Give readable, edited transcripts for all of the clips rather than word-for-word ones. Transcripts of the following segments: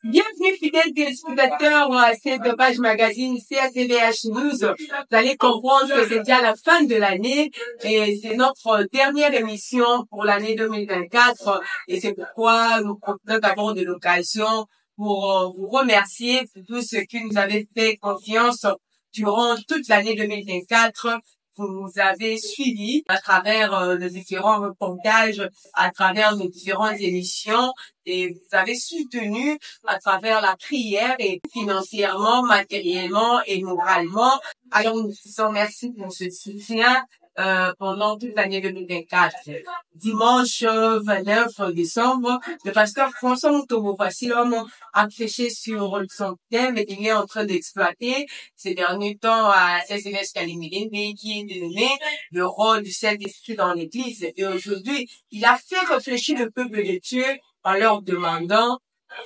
Bienvenue, fidèles téléspectateurs à cette page magazine CACVH News. Vous allez comprendre que c'est déjà la fin de l'année et c'est notre dernière émission pour l'année 2024 et c'est pourquoi nous avons de l'occasion pour vous remercier pour tout ce que nous avez fait confiance durant toute l'année 2024. Vous nous avez suivis à travers les différents reportages, à travers nos différentes émissions et vous avez soutenu à travers la prière et financièrement, matériellement et moralement. Alors nous vous remercions pour ce soutien pendant toute l'année 2024. Dimanche 29 décembre, le pasteur François Mutombo Fassilom a prêché sur son thème et il est en train d'exploiter ces derniers temps à CCVH Kalimilé, qui est donné le rôle du Saint-Esprit dans l'Église. Et aujourd'hui, il a fait réfléchir le peuple de Dieu en leur demandant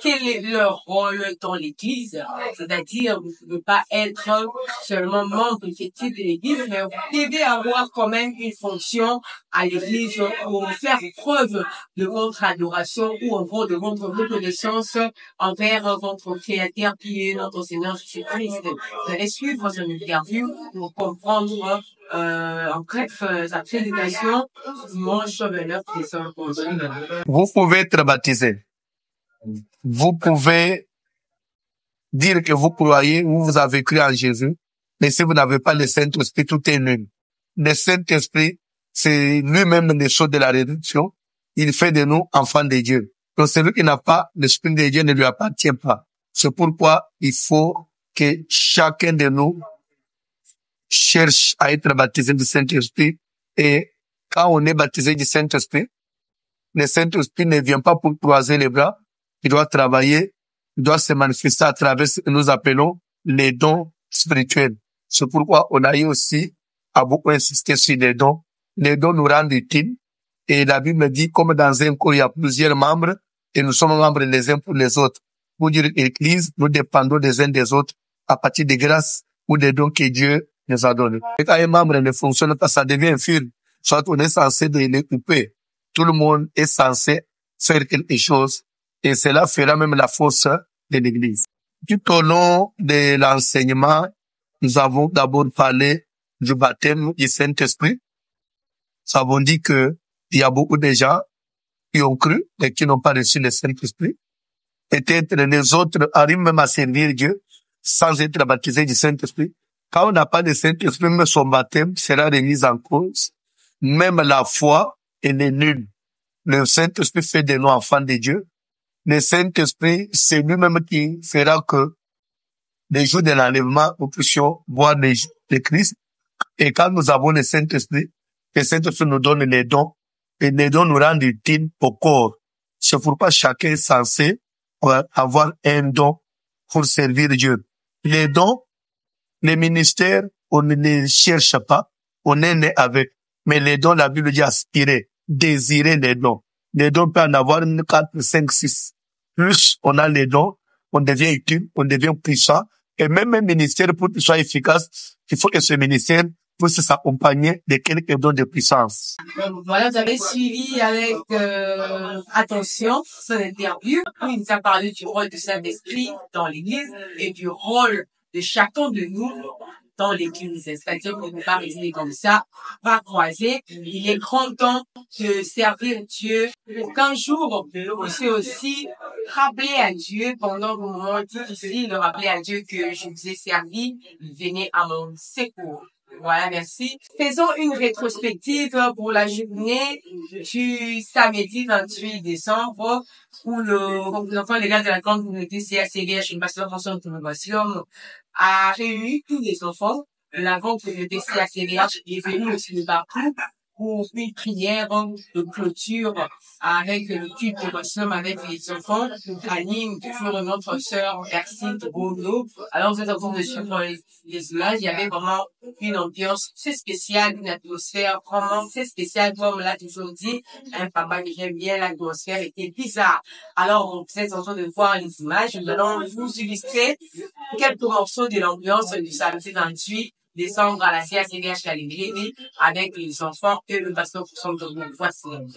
quel est leur rôle dans l'Église. C'est-à-dire, vous ne pouvez pas être seulement membre effectif de l'Église, mais vous devez avoir quand même une fonction à l'Église pour faire preuve de votre adoration ou en gros de votre reconnaissance envers votre Créateur qui est notre Seigneur Jésus-Christ. Vous allez suivre son interview pour comprendre en bref sa prédication dimanche 29 décembre. Vous pouvez être baptisé. Vous pouvez dire que vous croyez ou vous avez cru en Jésus, mais si vous n'avez pas le Saint-Esprit, tout est nul. Le Saint-Esprit, c'est lui-même les choses de la rédemption. Il fait de nous enfants de Dieu. Donc celui qui n'a pas l'Esprit de Dieu ne lui appartient pas. C'est pourquoi il faut que chacun de nous cherche à être baptisé du Saint-Esprit. Et quand on est baptisé du Saint-Esprit, le Saint-Esprit ne vient pas pour croiser les bras. Il doit travailler, il doit se manifester à travers ce que nous appelons les dons spirituels. C'est pourquoi on a eu aussi à beaucoup insister sur les dons. Les dons nous rendent utiles. Et la Bible dit, comme dans un corps, il y a plusieurs membres, et nous sommes membres les uns pour les autres. Pour dire l'Église, nous dépendons des uns des autres à partir des grâces ou des dons que Dieu nous a donnés. Et quand un membre ne fonctionne pas, ça devient infirme. Soit on est censé de les couper. Tout le monde est censé faire quelque chose. Et cela fera même la force de l'Église. Tout au long de l'enseignement, nous avons d'abord parlé du baptême du Saint-Esprit. Nous avons dit que il y a beaucoup de gens qui ont cru et qui n'ont pas reçu le Saint-Esprit. Peut-être les autres arrivent même à servir Dieu sans être baptisés du Saint-Esprit. Quand on n'a pas de Saint-Esprit, même son baptême sera remis en cause. Même la foi, elle est nulle. Le Saint-Esprit fait de nous enfants de Dieu. Le Saint-Esprit, c'est lui-même qui fera que les jours de l'enlèvement, nous puissions voir le Christ. Et quand nous avons le Saint-Esprit nous donne les dons. Et les dons nous rendent utiles au corps. C'est pourquoi chacun est censé avoir un don pour servir Dieu. Les dons, les ministères, on ne les cherche pas. On est né avec. Mais les dons, la Bible dit aspirer, désirer les dons. Les dons peuvent en avoir 4, 5, 6. Plus on a les dons, on devient utile, on devient puissant. Et même un ministère, pour qu'il soit efficace, il faut que ce ministère puisse s'accompagner de quelques dons de puissance. Voilà, vous avez suivi avec attention son interview. Il nous a parlé du rôle du Saint-Esprit dans l'Église et du rôle de chacun de nous dans l'Église. C'est-à-dire qu'on ne peut pas rester comme ça, pas croiser. Il est grand temps de servir Dieu pour qu'un jour, vous puissiez aussi rappeler à Dieu pendant vos moments difficiles, rappeler à Dieu que je vous ai servi, venez à mon secours. Voilà, merci. Faisons une rétrospective pour la journée du samedi 28 décembre où le représentant légal de la grande communauté CACVH, le pasteur François Mutombo Fassilom, a réuni tous les enfants de la grande communauté CACVH et est venu aussi de partout pour une prière de clôture avec le culte de Fassilom avec les enfants, anime toujours notre sœur Ercine Bono. Alors vous êtes en train de suivre les images, il y avait vraiment une ambiance très spéciale, une atmosphère vraiment très spéciale, comme on l'a toujours dit. Un papa que j'aime bien, l'atmosphère était bizarre. Alors vous êtes en train de voir les images, nous allons vous illustrer quelques morceaux de l'ambiance du samedi 28 décembre à la CACVH Kalimilé avec les enfants et le pasteur François Mutombo Fassilom.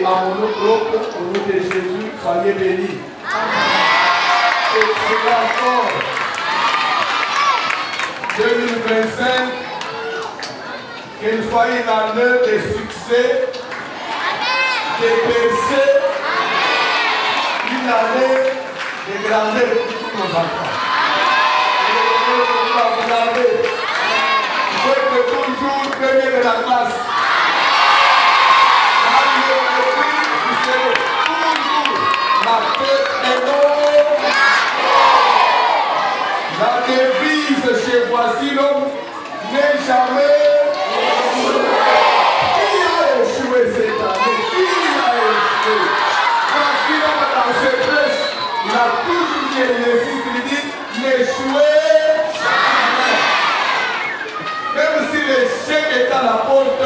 Et à mon nom propre, au nom de Jésus, soyez bénis. Et c'est encore 2025, que soyez une année de succès, de percée, une année de grandeur pour tous nos enfants. Vous êtes toujours premier de la classe. Vous serez toujours la tête énorme. La devise chez Voici l'homme n'est jamais qui a échoué cette année. Qui a échoué? Voici l'homme dans ses prêches. Il a toujours dit, il insiste, il dit, n'échouez jamais. Même si l'échec est à la porte,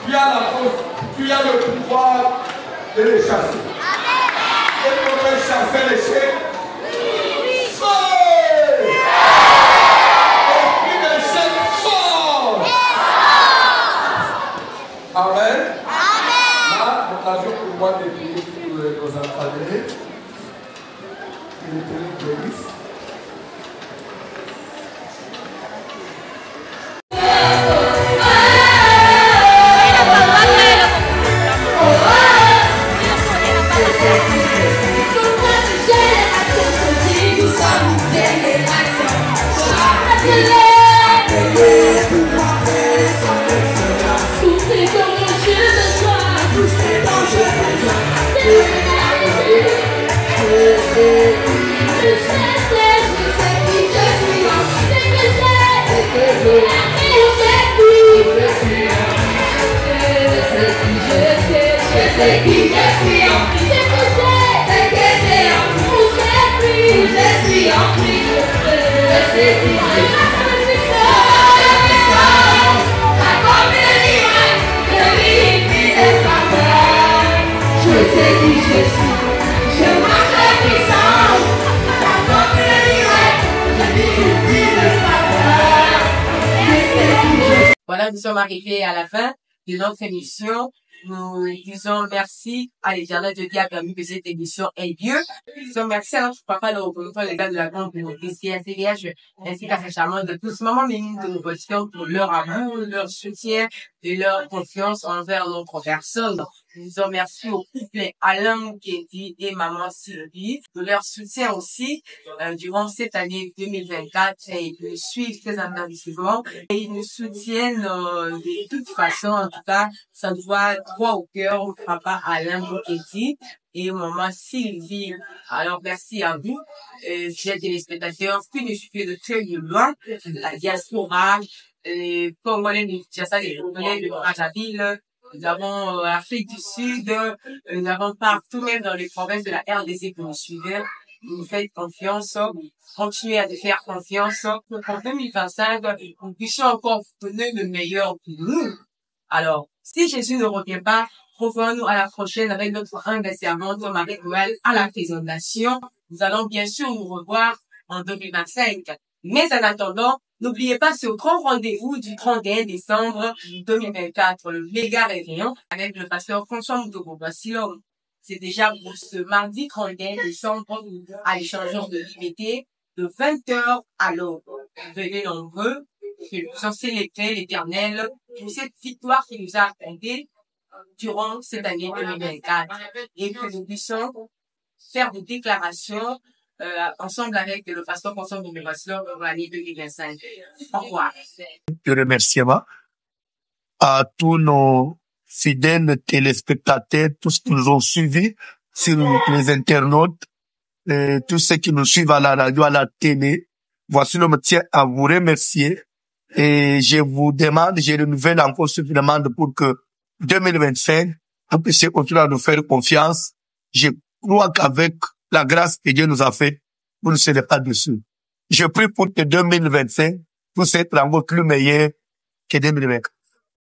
tu as la force, tu as le pouvoir de les chasser. Et pour chasser l'échec, Amen. Là, l'occasion pour moi de prier pour nos enfants. Que l'Éternel bénisse. Voilà, nous sommes arrivés à la fin de notre émission. Nous disons merci à l'Éternel Dieu qui a permis que cette émission ait lieu. Nous disons merci à notre papa, le représentant légal de la grande communauté CACVH, ainsi qu'à sa charmante de tous mamans bénies que nous remercions pour leur amour, leur soutien et leur confiance envers notre personne. Nous disons merci au couple Alain Kédi et maman Sylvie de leur soutien aussi durant cette année 2024 et ils nous suivent très attentivement et ils nous soutiennent de toute façon. En tout cas, ça doit droit au cœur au papa Alain Kédi et maman Sylvie. Alors merci à vous, chers téléspectateurs, qui nous suivez de très loin, la diaspora, les Congolais de Kinshasa, les Congolais de Brazzaville. Nous avons Afrique du Sud, nous avons partout, même dans les provinces de la RDC que nous suivez. Vous nous faites confiance, continuez à nous faire confiance pour qu'en 2025, nous puissions encore vous donner le meilleur pour nous. Alors, si Jésus ne revient pas, revenons-nous à la prochaine avec notre humble servante Marie-Noël à la présentation. Nous allons bien sûr nous revoir en 2025. Mais en attendant, n'oubliez pas ce grand rendez-vous du 31 décembre 2024, le méga réveillon avec le pasteur François Moutogo. Voici l'homme. C'est déjà pour ce mardi 31 décembre à l'échangeur de l'IBT de 20h à l'aube. Venez nombreux, que nous puissions célébrer l'Éternel pour cette victoire qu'il nous a accordée durant cette année 2024 et que nous puissions faire des déclarations ensemble avec le pasteur François de Mévasleur pour l'année 2025. Au revoir. Je remercie à tous nos fidèles téléspectateurs, tous qui nous ont suivis sur les internautes, tous ceux qui nous suivent à la radio, à la télé. Voici le tient à vous remercier et je vous demande, je renouvelle encore ce demande pour que 2025, vous puissiez continuer à nous faire confiance. Je crois qu'avec la grâce que Dieu nous a fait, vous ne serez pas dessus. Je prie pour que 2025 puisse être encore plus meilleur que 2024.